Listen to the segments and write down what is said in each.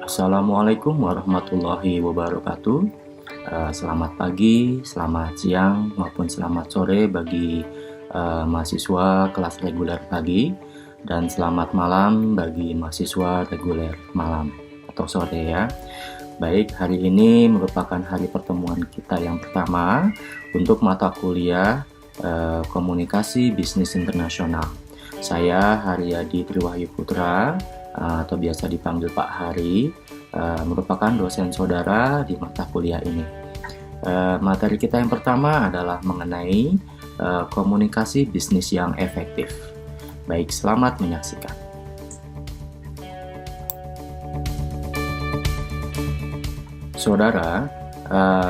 Assalamualaikum warahmatullahi wabarakatuh. Selamat pagi, selamat siang, maupun selamat sore bagi mahasiswa kelas reguler pagi, dan selamat malam bagi mahasiswa reguler malam atau sore ya. Baik, hari ini merupakan hari pertemuan kita yang pertama untuk mata kuliah Komunikasi Bisnis Internasional. Saya Haryadi Triwahyu Putra, atau biasa dipanggil Pak Hari, merupakan dosen saudara di mata kuliah ini. Materi kita yang pertama adalah mengenai komunikasi bisnis yang efektif. Baik, selamat menyaksikan. Saudara,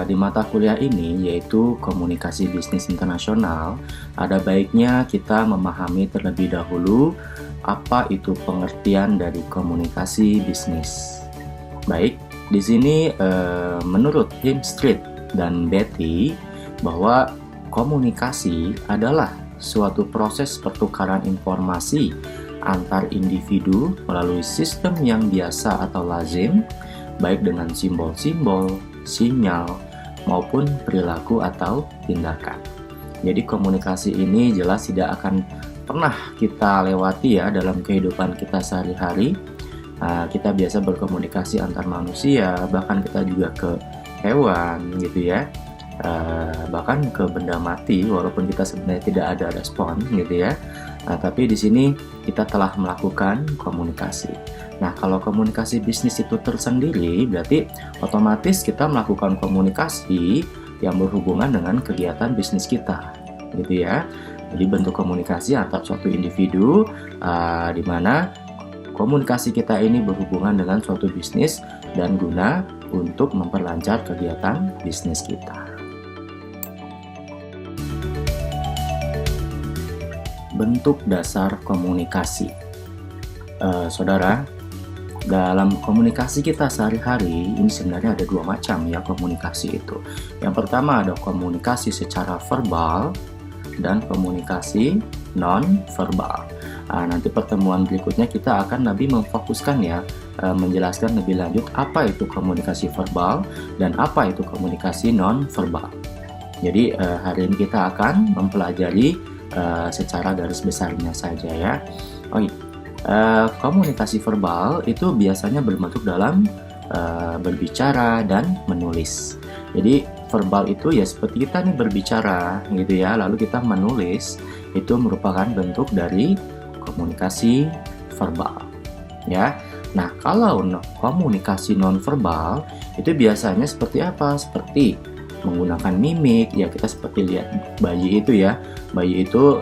di mata kuliah ini, yaitu komunikasi bisnis internasional, ada baiknya kita memahami terlebih dahulu apa itu pengertian dari komunikasi bisnis. Baik, di sini menurut Tim Street dan Betty bahwa komunikasi adalah suatu proses pertukaran informasi antar individu melalui sistem yang biasa atau lazim, baik dengan simbol-simbol, sinyal, maupun perilaku atau tindakan. Jadi komunikasi ini jelas tidak akan pernah kita lewati ya dalam kehidupan kita sehari-hari. Kita biasa berkomunikasi antar manusia, bahkan kita juga ke hewan gitu ya, bahkan ke benda mati walaupun kita sebenarnya tidak ada respon gitu ya. Tapi di sini kita telah melakukan komunikasi. Nah, kalau komunikasi bisnis itu tersendiri, berarti otomatis kita melakukan komunikasi yang berhubungan dengan kegiatan bisnis kita, gitu ya. Jadi bentuk komunikasi antar suatu individu, di mana komunikasi kita ini berhubungan dengan suatu bisnis dan guna untuk memperlancar kegiatan bisnis kita. Bentuk dasar komunikasi, saudara. Dalam komunikasi kita sehari-hari ini sebenarnya ada dua macam ya komunikasi itu. Yang pertama ada komunikasi secara verbal dan komunikasi non-verbal. Nanti pertemuan berikutnya kita akan lebih memfokuskan ya, menjelaskan lebih lanjut apa itu komunikasi verbal dan apa itu komunikasi non-verbal. Jadi hari ini kita akan mempelajari secara garis besarnya saja ya. Komunikasi verbal itu biasanya berbentuk dalam berbicara dan menulis. Jadi verbal itu ya seperti kita nih berbicara gitu ya, lalu kita menulis, itu merupakan bentuk dari komunikasi verbal ya. Nah, kalau komunikasi nonverbal itu biasanya seperti apa? Seperti menggunakan mimik ya, kita seperti lihat bayi itu ya. Bayi itu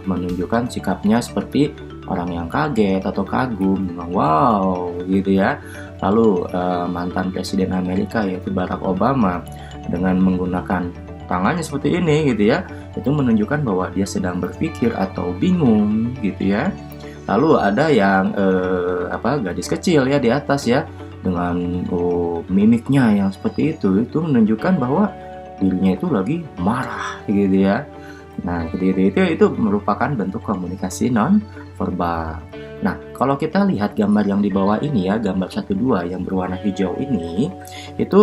menunjukkan sikapnya seperti orang yang kaget atau kagum, wow gitu ya. Lalu mantan presiden Amerika yaitu Barack Obama dengan menggunakan tangannya seperti ini gitu ya, itu menunjukkan bahwa dia sedang berpikir atau bingung gitu ya. Lalu ada yang gadis kecil ya di atas ya, dengan mimiknya yang seperti itu menunjukkan bahwa dirinya itu lagi marah gitu ya. Nah, itu merupakan bentuk komunikasi non-verbal. Nah, kalau kita lihat gambar yang di bawah ini ya, gambar 1-2 yang berwarna hijau ini, itu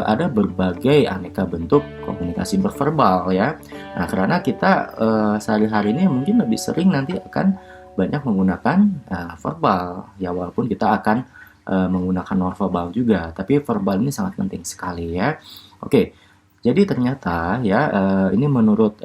ada berbagai aneka bentuk komunikasi berverbal ya. Nah, karena kita sehari-hari ini mungkin lebih sering nanti akan banyak menggunakan verbal ya, walaupun kita akan menggunakan non-verbal juga, tapi verbal ini sangat penting sekali ya. Oke. Jadi ternyata ya, ini menurut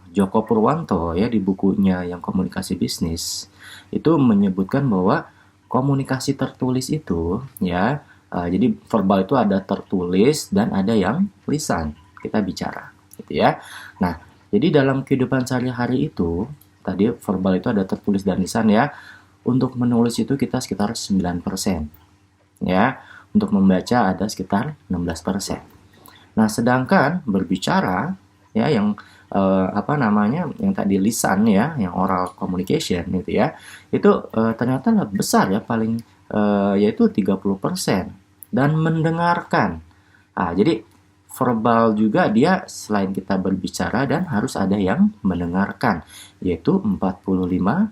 Joko Purwanto ya di bukunya yang komunikasi bisnis, itu menyebutkan bahwa komunikasi tertulis itu ya, jadi verbal itu ada tertulis dan ada yang lisan, kita bicara gitu ya. Nah, jadi dalam kehidupan sehari-hari itu tadi verbal itu ada tertulis dan lisan ya. Untuk menulis itu kita sekitar 9% ya. Untuk membaca ada sekitar 16%. Nah, sedangkan berbicara ya yang yang tadi lisan ya, yang oral communication gitu ya, itu ternyata lebih besar ya, paling yaitu 30%. Dan mendengarkan. Jadi verbal juga dia selain kita berbicara dan harus ada yang mendengarkan, yaitu 45%.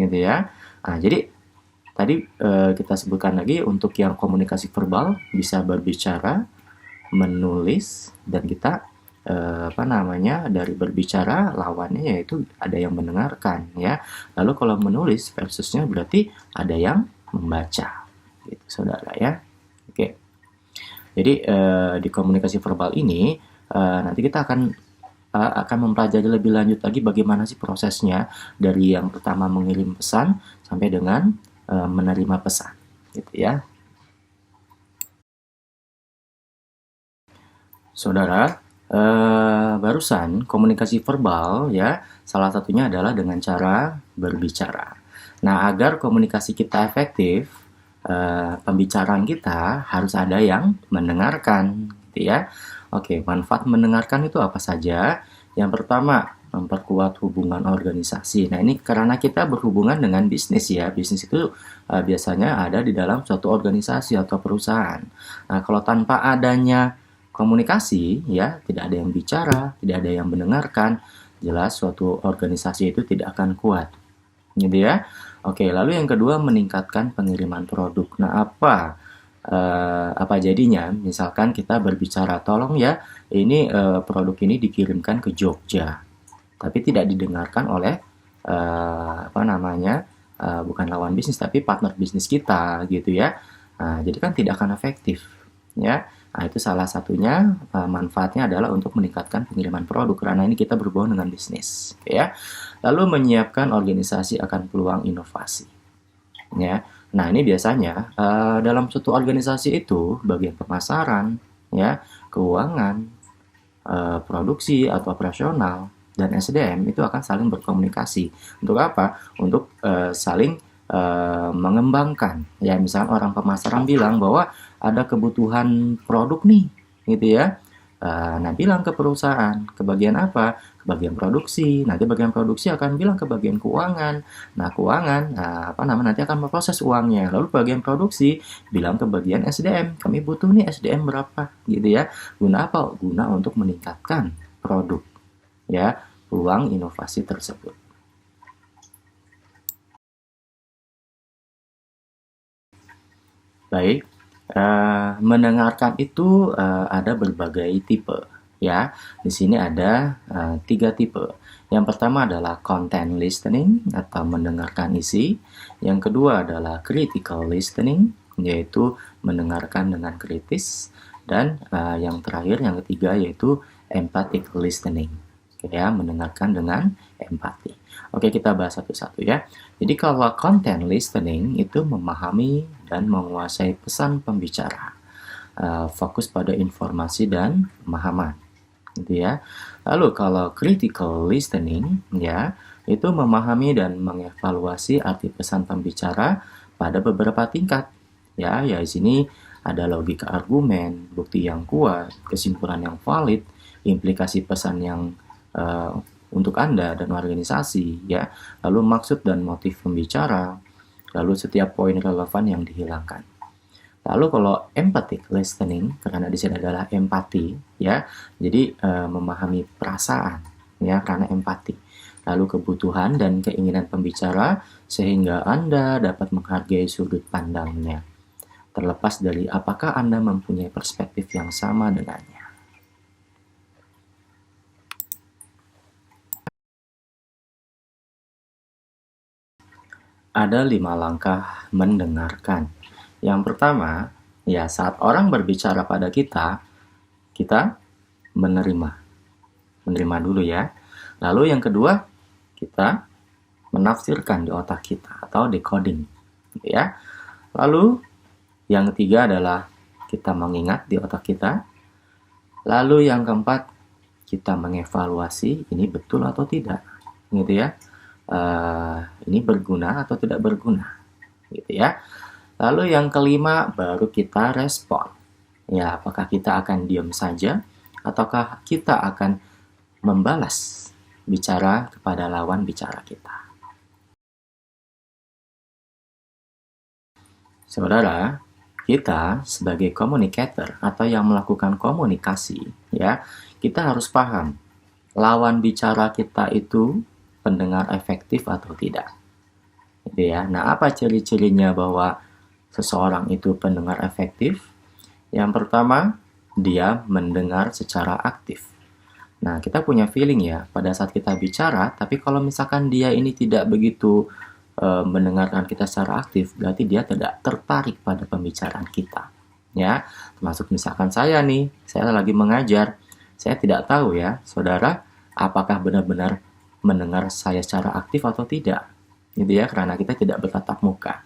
Gitu ya. Jadi Tadi kita sebutkan lagi untuk yang komunikasi verbal bisa berbicara, menulis, dan kita dari berbicara lawannya yaitu ada yang mendengarkan ya. Lalu kalau menulis versusnya berarti ada yang membaca gitu saudara ya. Oke. Jadi di komunikasi verbal ini nanti kita akan mempelajari lebih lanjut lagi bagaimana sih prosesnya dari yang pertama mengirim pesan sampai dengan menerima pesan gitu ya. Saudara, barusan komunikasi verbal ya, salah satunya adalah dengan cara berbicara. Nah, agar komunikasi kita efektif, pembicaraan kita harus ada yang mendengarkan, gitu ya. Oke, manfaat mendengarkan itu apa saja? Yang pertama, memperkuat hubungan organisasi. Nah, ini karena kita berhubungan dengan bisnis ya. Bisnis itu biasanya ada di dalam suatu organisasi atau perusahaan. Nah, kalau tanpa adanya komunikasi ya, tidak ada yang bicara, tidak ada yang mendengarkan, jelas suatu organisasi itu tidak akan kuat gitu ya. Oke, lalu yang kedua meningkatkan pengiriman produk. Nah, apa jadinya? Misalkan kita berbicara, tolong ya, ini produk ini dikirimkan ke Jogja, tapi tidak didengarkan oleh bukan lawan bisnis tapi partner bisnis kita gitu ya. Nah, jadi kan tidak akan efektif ya. Nah, itu salah satunya manfaatnya adalah untuk meningkatkan pengiriman produk karena ini kita berhubungan dengan bisnis, ya. Lalu menyiapkan organisasi akan peluang inovasi, ya. Nah, ini biasanya dalam suatu organisasi itu bagian pemasaran, ya, keuangan, produksi atau operasional dan SDM itu akan saling berkomunikasi. Untuk apa? Untuk saling mengembangkan. Ya, misalnya orang pemasaran bilang bahwa ada kebutuhan produk nih, gitu ya. Nah, bilang ke perusahaan, ke bagian apa? Ke bagian produksi. Nanti bagian produksi akan bilang ke bagian keuangan. Nah, keuangan, nanti akan memproses uangnya. Lalu bagian produksi bilang ke bagian SDM, kami butuh nih SDM berapa, gitu ya. Guna apa? Guna untuk meningkatkan produk, ya, peluang inovasi tersebut. Baik. Mendengarkan itu ada berbagai tipe ya. Di sini ada 3 tipe. Yang pertama adalah content listening atau mendengarkan isi. Yang kedua adalah critical listening yaitu mendengarkan dengan kritis dan yang terakhir yang ketiga yaitu empathic listening ya, mendengarkan dengan empati. Oke, kita bahas satu-satu ya. Jadi kalau content listening itu memahami dan menguasai pesan pembicara, fokus pada informasi dan pemahaman, gitu ya. Lalu kalau critical listening ya, itu memahami dan mengevaluasi arti pesan pembicara pada beberapa tingkat. Ya, di sini ada logika argumen, bukti yang kuat, kesimpulan yang valid, implikasi pesan yang untuk Anda dan organisasi ya, lalu maksud dan motif pembicara, lalu setiap poin relevan yang dihilangkan. Lalu kalau empathic listening, karena di sini adalah empati ya, jadi memahami perasaan ya karena empati. Lalu kebutuhan dan keinginan pembicara sehingga Anda dapat menghargai sudut pandangnya. Terlepas dari apakah Anda mempunyai perspektif yang sama dengannya. Ada 5 langkah mendengarkan. Yang pertama, ya saat orang berbicara pada kita menerima. Menerima dulu ya. Lalu yang kedua, kita menafsirkan di otak kita atau decoding. Ya. Lalu yang ketiga adalah kita mengingat di otak kita. Lalu yang keempat, kita mengevaluasi ini betul atau tidak. Gitu ya. Ini berguna atau tidak berguna gitu ya. Lalu yang kelima baru kita respon ya, apakah kita akan diam saja ataukah kita akan membalas bicara kepada lawan bicara kita. Saudara, kita sebagai communicator atau yang melakukan komunikasi ya, kita harus paham lawan bicara kita itu pendengar efektif atau tidak. gitu ya. Nah, apa ciri-cirinya bahwa seseorang itu pendengar efektif? Yang pertama, dia mendengar secara aktif. Nah, kita punya feeling ya pada saat kita bicara, tapi kalau misalkan dia ini tidak begitu mendengarkan kita secara aktif, berarti dia tidak tertarik pada pembicaraan kita. Ya, termasuk misalkan saya nih, saya lagi mengajar, saya tidak tahu ya, saudara, apakah benar-benar mendengar saya secara aktif atau tidak. Gitu ya, karena kita tidak bertatap muka.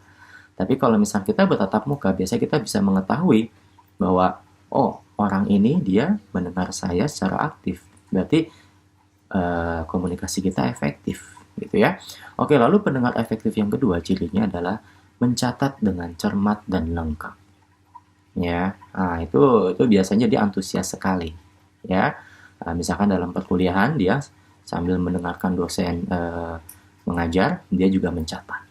Tapi kalau misalnya kita bertatap muka, biasanya kita bisa mengetahui bahwa, oh, orang ini dia mendengar saya secara aktif. Berarti komunikasi kita efektif, gitu ya. Oke, lalu pendengar efektif yang kedua cirinya adalah mencatat dengan cermat dan lengkap. Ya, nah, itu biasanya dia antusias sekali, ya. Misalkan dalam perkuliahan dia sambil mendengarkan dosen mengajar, dia juga mencatat,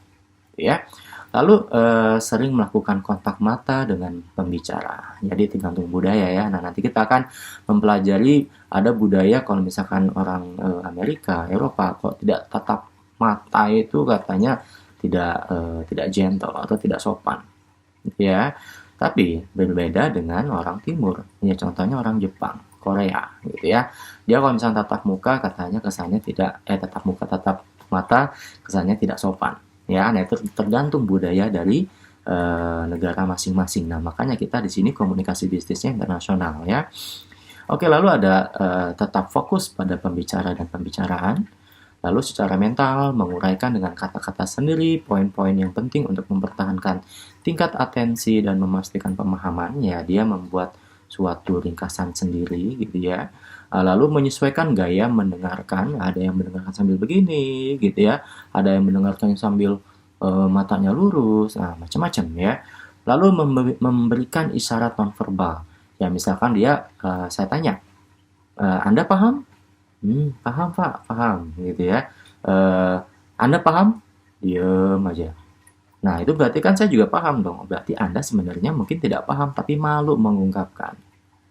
ya. Lalu sering melakukan kontak mata dengan pembicara. Jadi tergantung budaya ya. Nah, nanti kita akan mempelajari ada budaya kalau misalkan orang Amerika, Eropa kok tidak tatap mata itu katanya tidak gentle atau tidak sopan. Ya. Tapi berbeda dengan orang timur. Ya, contohnya orang Jepang, Korea gitu ya. Dia kalau misalnya tatap muka katanya kesannya tidak tatap muka tatap mata kesannya tidak sopan. Ya, nah itu tergantung budaya dari negara masing-masing. Nah, makanya kita di sini komunikasi bisnisnya internasional ya. Oke, lalu ada tetap fokus pada pembicara dan pembicaraan. Lalu secara mental menguraikan dengan kata-kata sendiri poin-poin yang penting untuk mempertahankan tingkat atensi dan memastikan pemahaman. Ya, dia membuat suatu ringkasan sendiri gitu ya. Lalu menyesuaikan gaya mendengarkan, ada yang mendengarkan sambil begini gitu ya, ada yang mendengarkan sambil matanya lurus, nah macam-macam ya. Lalu memberikan isyarat nonverbal, ya misalkan dia saya tanya, Anda paham? Paham Pak, paham gitu ya. Anda paham? Diam aja. Nah, itu berarti kan saya juga paham dong. Berarti Anda sebenarnya mungkin tidak paham, tapi malu mengungkapkan.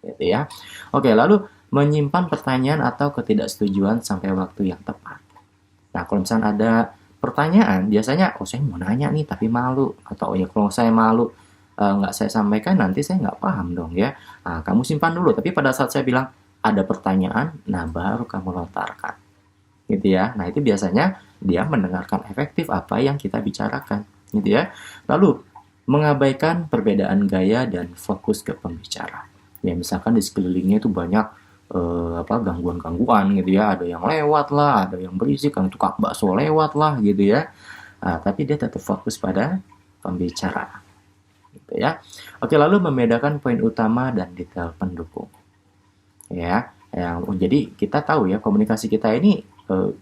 Gitu ya. Oke, lalu menyimpan pertanyaan atau ketidaksetujuan sampai waktu yang tepat. Nah, kalau misalnya ada pertanyaan, biasanya, oh saya mau nanya nih, tapi malu. Atau ya kalau saya malu, nggak saya sampaikan, nanti saya nggak paham dong ya. Nah, kamu simpan dulu. Tapi pada saat saya bilang, ada pertanyaan, nah baru kamu lontarkan. Gitu ya. Nah, itu biasanya dia mendengarkan efektif apa yang kita bicarakan. Gitu ya. Lalu, mengabaikan perbedaan gaya dan fokus ke pembicara. Ya, misalkan di sekelilingnya itu banyak gangguan-gangguan gitu ya, ada yang lewat lah, ada yang berisik, yang tukang bakso lewat lah gitu ya. Tapi dia tetap fokus pada pembicara gitu ya. Oke, lalu membedakan poin utama dan detail pendukung ya. Jadi kita tahu ya komunikasi kita ini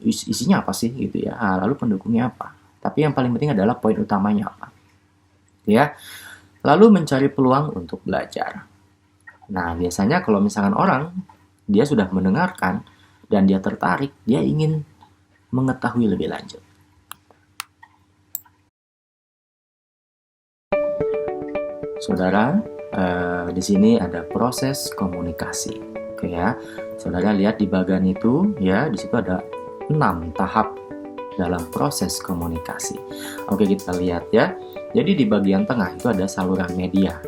isinya apa sih gitu ya, lalu pendukungnya apa, tapi yang paling penting adalah poin utamanya apa ya. Lalu mencari peluang untuk belajar. Nah, biasanya kalau misalkan orang dia sudah mendengarkan dan dia tertarik, dia ingin mengetahui lebih lanjut. Saudara, di sini ada proses komunikasi. Oke ya. Saudara lihat di bagian itu ya, di situ ada 6 tahap dalam proses komunikasi. Oke, kita lihat ya. Jadi di bagian tengah itu ada saluran media.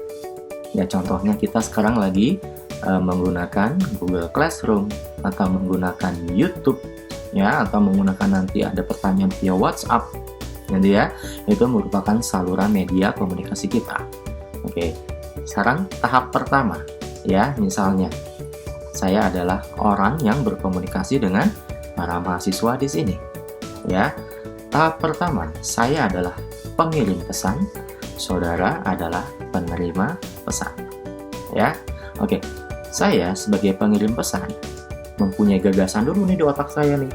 Ya, contohnya kita sekarang lagi menggunakan Google Classroom atau menggunakan YouTube ya, atau menggunakan nanti ada pertanyaan via WhatsApp nanti ya, itu merupakan saluran media komunikasi kita. Oke, sekarang tahap pertama ya, misalnya saya adalah orang yang berkomunikasi dengan para mahasiswa di sini ya. Tahap pertama, saya adalah pengirim pesan, saudara adalah penerima pesan ya. Oke, saya sebagai pengirim pesan mempunyai gagasan dulu nih di otak saya nih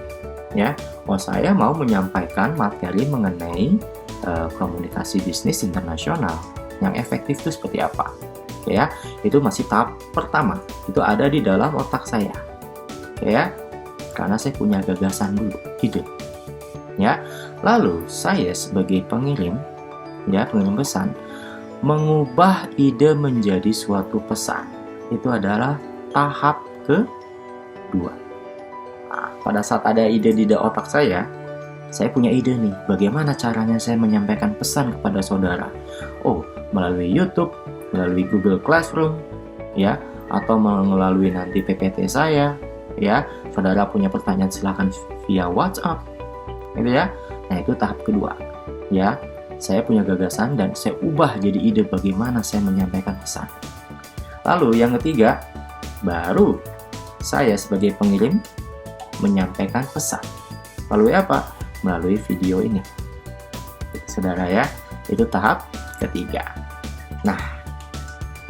ya. Oh, saya mau menyampaikan materi mengenai komunikasi bisnis internasional yang efektif itu seperti apa ya. Itu masih tahap pertama, itu ada di dalam otak saya ya, karena saya punya gagasan dulu, ide ya. Lalu saya sebagai pengirim ya, pengirim pesan, mengubah ide menjadi suatu pesan. Itu adalah tahap kedua. Nah, pada saat ada ide di otak saya saya punya ide nih, bagaimana caranya saya menyampaikan pesan kepada saudara. Oh, melalui YouTube, melalui Google Classroom, ya, atau melalui nanti PPT saya, ya. Saudara punya pertanyaan silakan via WhatsApp, gitu ya. Nah, itu tahap kedua, ya. Saya punya gagasan dan saya ubah jadi ide bagaimana saya menyampaikan pesan. Lalu yang ketiga, baru saya sebagai pengirim menyampaikan pesan. Melalui apa? Melalui video ini. Saudara ya, itu tahap ketiga. Nah,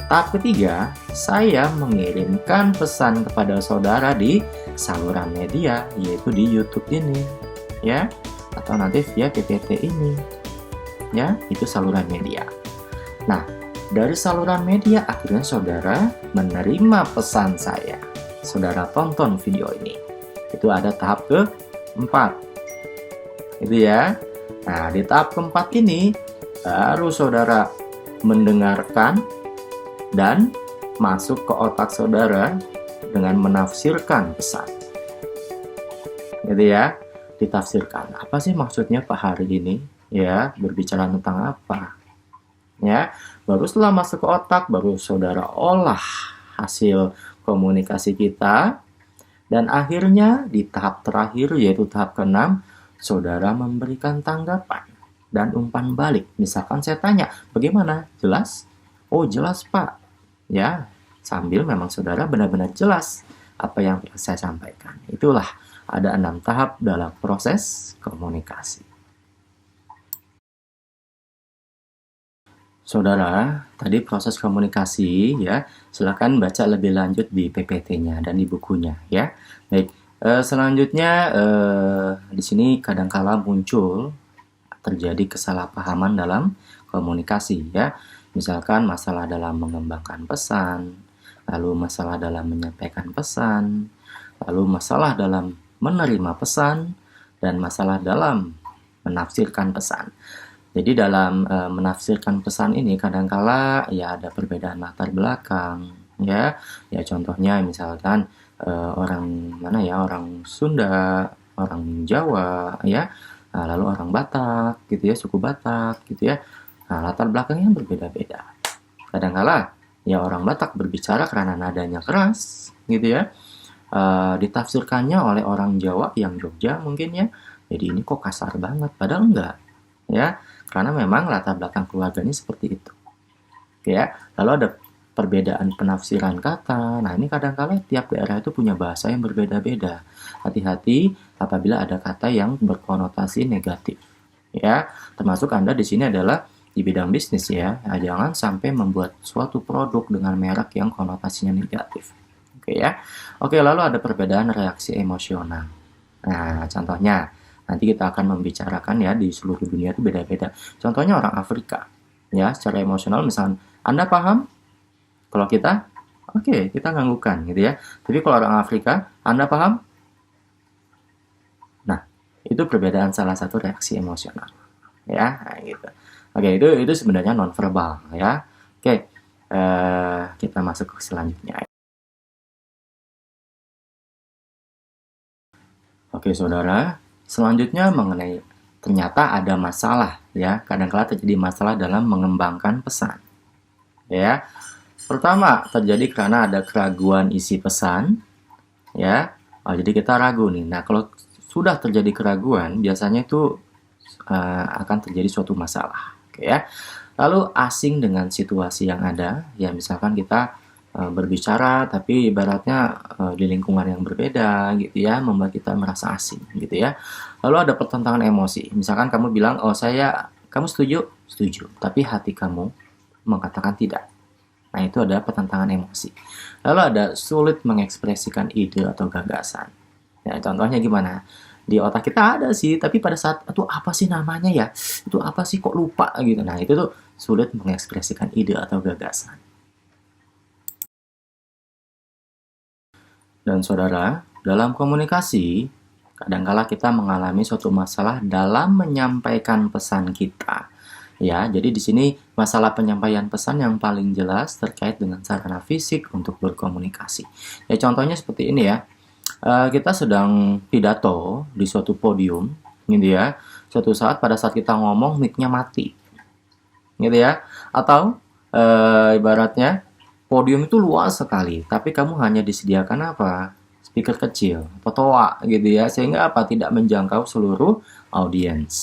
tahap ketiga, saya mengirimkan pesan kepada saudara di saluran media, yaitu di YouTube ini, ya, atau nanti via PPT ini, ya, itu saluran media. Nah, dari saluran media akhirnya saudara menerima pesan saya. Saudara tonton video ini. Itu ada tahap keempat. Itu ya. Nah, di tahap keempat ini baru saudara mendengarkan dan masuk ke otak saudara dengan menafsirkan pesan. Gitu ya. Ditafsirkan. Apa sih maksudnya Pak hari ini? Ya, berbicara tentang apa? Ya, baru setelah masuk ke otak, baru saudara olah hasil komunikasi kita, dan akhirnya di tahap terakhir yaitu tahap ke-6, saudara memberikan tanggapan dan umpan balik. Misalkan saya tanya, bagaimana? Jelas? Oh, jelas Pak. Ya, sambil memang saudara benar-benar jelas apa yang saya sampaikan. Itulah ada 6 tahap dalam proses komunikasi. Saudara, tadi proses komunikasi ya, silakan baca lebih lanjut di PPT-nya dan di bukunya ya. Baik, selanjutnya di sini kadangkala muncul terjadi kesalahpahaman dalam komunikasi ya. Misalkan masalah dalam mengembangkan pesan, lalu masalah dalam menyampaikan pesan, lalu masalah dalam menerima pesan, dan masalah dalam menafsirkan pesan. Jadi dalam menafsirkan pesan ini kadangkala ya ada perbedaan latar belakang ya. Ya contohnya misalkan orang mana ya, orang Sunda, orang Jawa ya, lalu orang Batak gitu ya, suku Batak gitu ya. Nah, latar belakangnya berbeda-beda. Kadangkala ya orang Batak berbicara karena nadanya keras gitu ya. Ditafsirkannya oleh orang Jawa yang Jogja mungkin ya. Jadi ini kok kasar banget, padahal enggak ya. Karena memang latar belakang keluarganya seperti itu. Oke ya. Lalu ada perbedaan penafsiran kata. Nah, ini kadang-kala tiap daerah itu punya bahasa yang berbeda-beda. Hati-hati apabila ada kata yang berkonotasi negatif. Ya, termasuk Anda di sini adalah di bidang bisnis ya. Nah, jangan sampai membuat suatu produk dengan merek yang konotasinya negatif. Oke ya. Oke, lalu ada perbedaan reaksi emosional. Nah, contohnya nanti kita akan membicarakan ya di seluruh dunia itu beda-beda. Contohnya orang Afrika, ya secara emosional misalnya Anda paham? Kalau kita, oke, kita nganggukkan gitu ya. Tapi kalau orang Afrika, Anda paham? Nah, itu perbedaan salah satu reaksi emosional, ya, nah, gitu. Oke, itu sebenarnya nonverbal ya. Oke, kita masuk ke selanjutnya. Oke, saudara. Selanjutnya mengenai ternyata ada masalah ya, kadang-kala terjadi masalah dalam mengembangkan pesan. Ya. Pertama, terjadi karena ada keraguan isi pesan ya. Jadi kita ragu nih. Nah, kalau sudah terjadi keraguan, biasanya itu akan terjadi suatu masalah, oke ya. Lalu asing dengan situasi yang ada, ya misalkan kita berbicara tapi ibaratnya di lingkungan yang berbeda gitu ya, membuat kita merasa asing gitu ya. Lalu ada pertentangan emosi. Misalkan kamu bilang, "Oh, kamu setuju?" "Setuju." Tapi hati kamu mengatakan tidak. Nah, itu ada pertentangan emosi. Lalu ada sulit mengekspresikan ide atau gagasan. Ya, contohnya gimana? Di otak kita ada sih, tapi pada saat itu apa sih namanya ya? Itu apa sih kok lupa gitu. Nah, itu tuh sulit mengekspresikan ide atau gagasan. Dan saudara, dalam komunikasi, kadangkala kita mengalami suatu masalah dalam menyampaikan pesan kita. Ya, jadi di sini masalah penyampaian pesan yang paling jelas terkait dengan sarana fisik untuk berkomunikasi. Ya, contohnya seperti ini ya. Kita sedang pidato di suatu podium, gitu ya. Suatu saat pada saat kita ngomong mic-nya mati, gitu ya. Atau ibaratnya podium itu luas sekali, tapi kamu hanya disediakan apa? Speaker kecil, petoa gitu ya, sehingga apa? Tidak menjangkau seluruh audiens,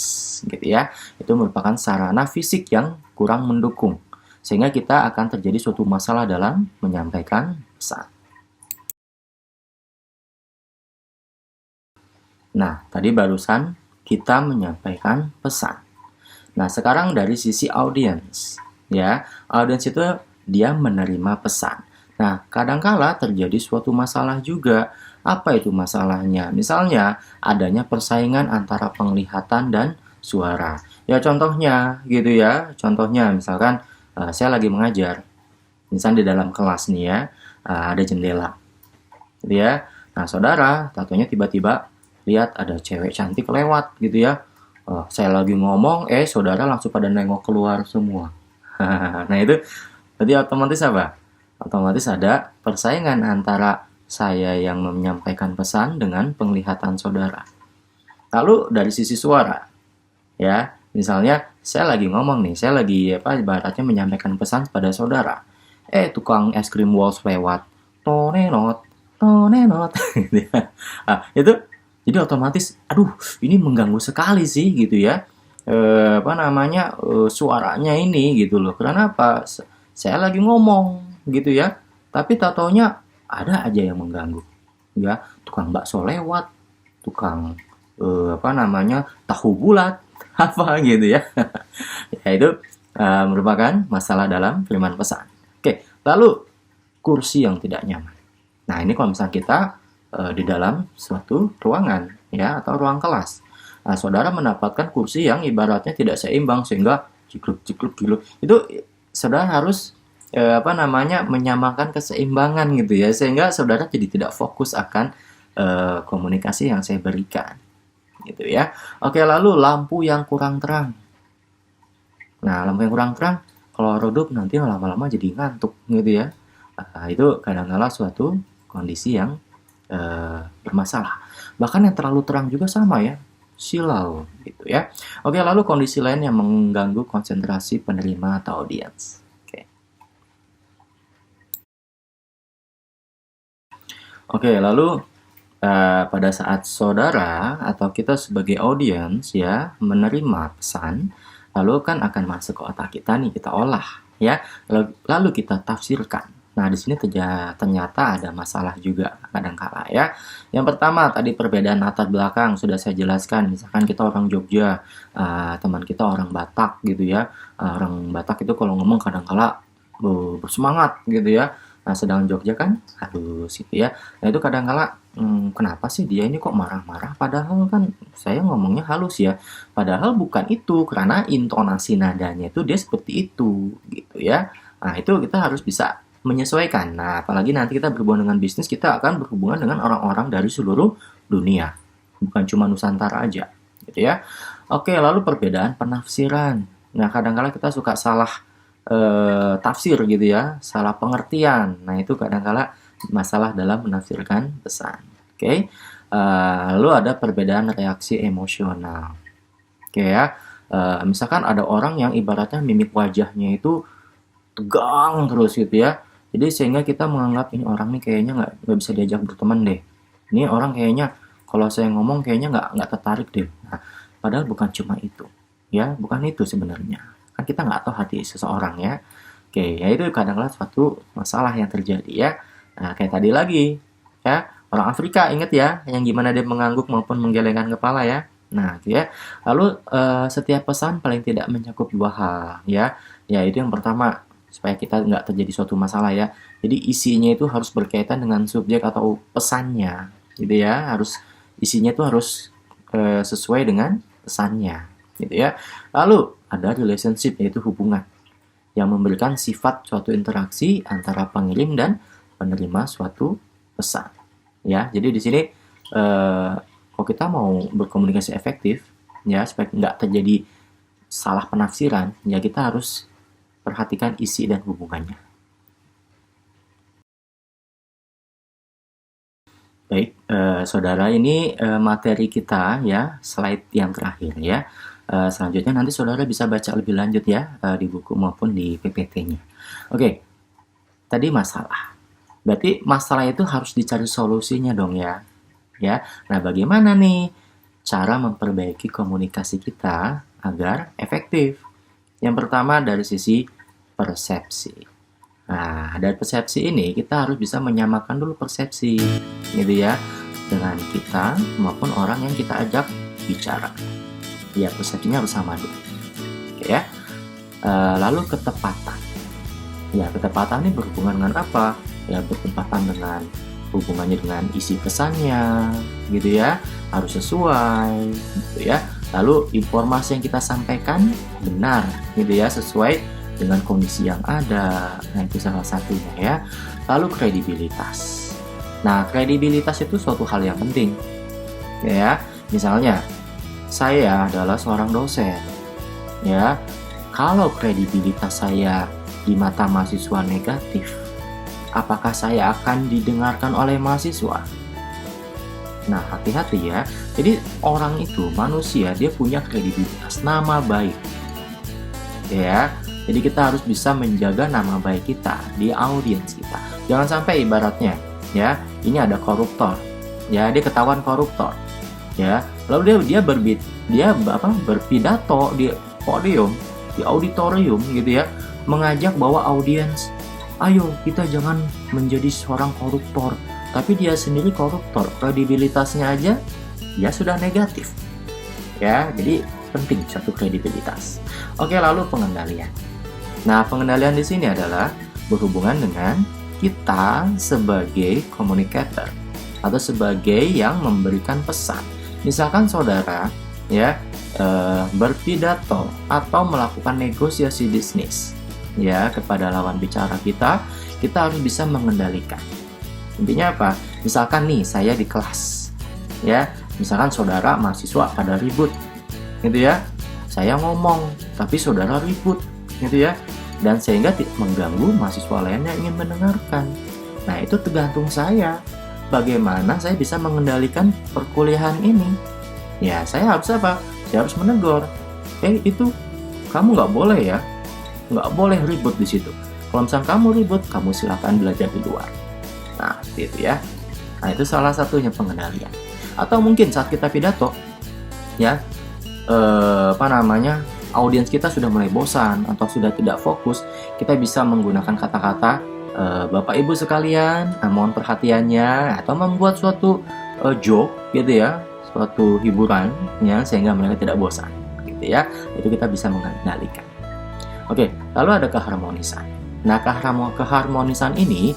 gitu ya. Itu merupakan sarana fisik yang kurang mendukung, sehingga kita akan terjadi suatu masalah dalam menyampaikan pesan. Nah, tadi barusan kita menyampaikan pesan. Nah, sekarang dari sisi audiens, ya, audiens itu dia menerima pesan. Nah, kadangkala terjadi suatu masalah juga. Apa itu masalahnya? Misalnya, adanya persaingan antara penglihatan dan suara. Ya, contohnya gitu ya. Contohnya, misalkan saya lagi mengajar. Misalnya di dalam kelas nih ya, ada jendela. Gitu ya. Nah, saudara, tentunya tiba-tiba lihat ada cewek cantik lewat gitu ya. Saya lagi ngomong, saudara langsung pada nengok keluar semua. Nah itu, jadi otomatis apa? Otomatis ada persaingan antara saya yang menyampaikan pesan dengan penglihatan saudara. Lalu dari sisi suara, ya, misalnya saya lagi ngomong nih, saya lagi apa ibaratnya menyampaikan pesan pada saudara. Tukang es krim Walls lewat, tonenot, tonenot, gitu ya. Itu jadi otomatis, aduh, ini mengganggu sekali sih gitu ya. Apa namanya suaranya ini gitu loh. Karena apa? Saya lagi ngomong gitu ya, tapi tak taunya ada aja yang mengganggu. Ya, tukang bakso lewat, tukang apa namanya tahu bulat, apa gitu ya. Ya itu merupakan masalah dalam kiriman pesan. Oke, lalu kursi yang tidak nyaman. Nah, ini kalau misalnya kita di dalam suatu ruangan ya atau ruang kelas. Nah, saudara mendapatkan kursi yang ibaratnya tidak seimbang sehingga jikluk-jikluk. Itu saudara harus apa namanya menyamakan keseimbangan gitu ya sehingga saudara jadi tidak fokus akan komunikasi yang saya berikan gitu ya. Oke, lalu lampu yang kurang terang. Nah, lampu yang kurang terang kalau redup nanti lama-lama jadi ngantuk gitu ya. Itu kadang-kala suatu kondisi yang bermasalah. Bahkan yang terlalu terang juga sama ya, silau gitu ya. Oke, lalu kondisi lain yang mengganggu konsentrasi penerima atau audiens. Oke, lalu pada saat saudara atau kita sebagai audiens ya menerima pesan, lalu kan akan masuk ke otak kita nih, kita olah ya, lalu kita tafsirkan. Nah, di sini ternyata ada masalah juga kadang-kala ya. Yang pertama tadi perbedaan latar belakang sudah saya jelaskan. Misalkan kita orang Jogja, teman kita orang Batak gitu ya. Orang Batak itu kalau ngomong kadang-kala bersemangat gitu ya. Nah, sedang Jogja kan halus gitu ya. Nah, itu kadang-kala kenapa sih dia ini kok marah-marah? Padahal kan saya ngomongnya halus ya. Padahal bukan itu, karena intonasi nadanya itu dia seperti itu gitu ya. Nah, itu kita harus bisa menyesuaikan. Nah, apalagi nanti kita berhubungan dengan bisnis, kita akan berhubungan dengan orang-orang dari seluruh dunia, bukan cuma Nusantara aja, gitu ya. Oke, lalu perbedaan penafsiran. Nah, kadang-kala kita suka salah tafsir gitu ya, salah pengertian. Nah, itu kadang-kala masalah dalam menafsirkan pesan. Oke, lalu ada perbedaan reaksi emosional. Oke ya, misalkan ada orang yang ibaratnya mimik wajahnya itu tegang terus gitu ya. Jadi sehingga kita menganggap ini orang nih kayaknya nggak bisa diajak berteman deh. Ini orang kayaknya kalau saya ngomong kayaknya nggak tertarik deh. Nah, padahal bukan cuma itu, ya bukan itu sebenarnya. Kan kita nggak tahu hati seseorang ya. Oke, ya itu kadang-kadang suatu masalah yang terjadi ya. Nah, kayak tadi lagi, ya orang Afrika inget ya, yang gimana dia mengangguk maupun menggelengkan kepala ya. Nah, gitu ya. Lalu setiap pesan paling tidak mencakup dua hal ya. Ya itu yang pertama supaya kita nggak terjadi suatu masalah ya. Jadi isinya itu harus berkaitan dengan subjek atau pesannya, gitu ya. Harus isinya itu harus sesuai dengan pesannya, gitu ya. Lalu ada relationship yaitu hubungan yang memberikan sifat suatu interaksi antara pengirim dan penerima suatu pesan. Ya, jadi di sini kalau kita mau berkomunikasi efektif, ya supaya nggak terjadi salah penafsiran, ya kita harus perhatikan isi dan hubungannya. Baik, saudara, ini materi kita ya, slide yang terakhir ya. Selanjutnya nanti saudara bisa baca lebih lanjut ya di buku maupun di PPT-nya. Oke, tadi masalah. Berarti masalah itu harus dicari solusinya dong ya. Ya, nah bagaimana nih cara memperbaiki komunikasi kita agar efektif? Yang pertama dari sisi persepsi. Nah, dari persepsi ini kita harus bisa menyamakan dulu persepsi, gitu ya, dengan kita maupun orang yang kita ajak bicara. Ya, persepsinya harus sama dulu, oke ya. Lalu ketepatan. Ya, ketepatan ini berhubungan dengan apa? Ya, bertepatan dengan hubungannya dengan isi pesannya, gitu ya, harus sesuai, gitu ya. Lalu informasi yang kita sampaikan benar, gitu ya, sesuai dengan kondisi yang ada. Nah, itu salah satunya ya. Lalu kredibilitas. Nah, kredibilitas itu suatu hal yang penting, ya. Misalnya, saya adalah seorang dosen, ya. Kalau kredibilitas saya di mata mahasiswa negatif, apakah saya akan didengarkan oleh mahasiswa? Nah, hati-hati ya. Jadi orang itu, manusia, dia punya kredibilitas, nama baik. Ya, jadi kita harus bisa menjaga nama baik kita di audiens kita. Jangan sampai ibaratnya, ya, ini ada koruptor. Ya, dia ketahuan koruptor. Ya, lalu dia berpidato di podium, di auditorium gitu ya, mengajak bahwa audiens, ayo kita jangan menjadi seorang koruptor, tapi dia sendiri koruptor, kredibilitasnya aja ya sudah negatif. Ya, jadi penting satu kredibilitas. Oke, lalu pengendalian. Nah, pengendalian di sini adalah berhubungan dengan kita sebagai communicator atau sebagai yang memberikan pesan. Misalkan saudara ya berpidato atau melakukan negosiasi bisnis ya kepada lawan bicara kita harus bisa mengendalikan. Intinya apa? Misalkan nih saya di kelas ya, misalkan saudara mahasiswa pada ribut gitu ya, saya ngomong tapi saudara ribut gitu ya, dan sehingga mengganggu mahasiswa lainnya ingin mendengarkan. Nah, itu tergantung saya, bagaimana saya bisa mengendalikan perkuliahan ini. Ya, saya harus apa? Saya harus menegur, itu kamu nggak boleh ya, nggak boleh ribut di situ. Kalau misalnya kamu ribut, kamu silakan belajar di luar. Nah, seperti itu ya. Nah, itu salah satunya pengendalian. Atau mungkin saat kita pidato, ya, audiens kita sudah mulai bosan atau sudah tidak fokus, kita bisa menggunakan kata-kata Bapak Ibu sekalian, mohon perhatiannya, atau membuat suatu joke gitu ya, suatu hiburan ya, sehingga mereka tidak bosan gitu ya. Itu kita bisa mengendalikan. Oke, lalu ada keharmonisan. Nah, keharmonisan ini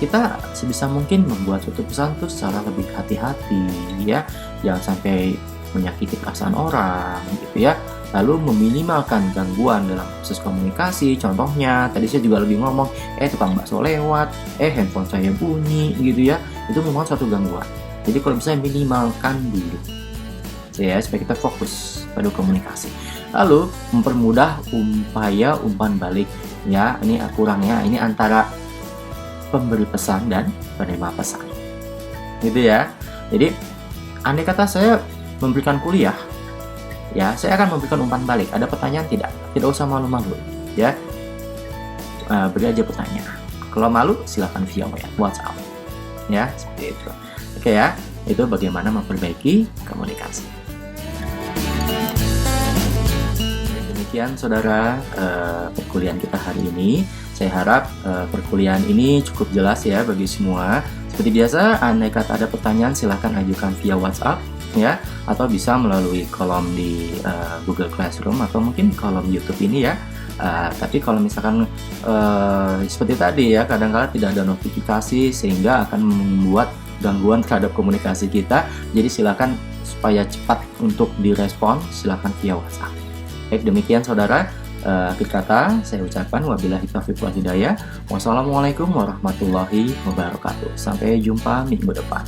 kita sebisa mungkin membuat suatu pesan itu secara lebih hati-hati ya, jangan sampai menyakiti perasaan orang gitu ya. Lalu meminimalkan gangguan dalam proses komunikasi. Contohnya, tadi saya juga lebih ngomong, tukang bakso lewat, handphone saya bunyi gitu ya. Itu memang suatu gangguan. Jadi kalau bisa minimalkan dulu ya, supaya kita fokus pada komunikasi. Lalu mempermudah upaya umpan balik ya. Ini kurangnya ini antara pemberi pesan dan penerima pesan gitu ya. Jadi andai kata saya memberikan kuliah ya, saya akan memberikan umpan balik. Ada pertanyaan tidak? Tidak usah malu-malu ya, beri aja pertanyaan. Kalau malu silahkan via WhatsApp ya, seperti itu. Oke ya, itu bagaimana memperbaiki komunikasi. Demikian saudara perkuliahan kita hari ini. Saya harap perkuliahan ini cukup jelas ya bagi semua. Seperti biasa, andai kata ada pertanyaan silahkan ajukan via WhatsApp ya, atau bisa melalui kolom di Google Classroom atau mungkin kolom YouTube ini ya. Tapi kalau misalkan seperti tadi ya, kadang-kadang tidak ada notifikasi sehingga akan membuat gangguan terhadap komunikasi kita. Jadi silakan supaya cepat untuk direspon, silakan via WhatsApp. Baik, demikian saudara. Akhir kata saya ucapkan wabillahi taufiq wal hidayah. Wassalamualaikum warahmatullahi wabarakatuh. Sampai jumpa minggu depan.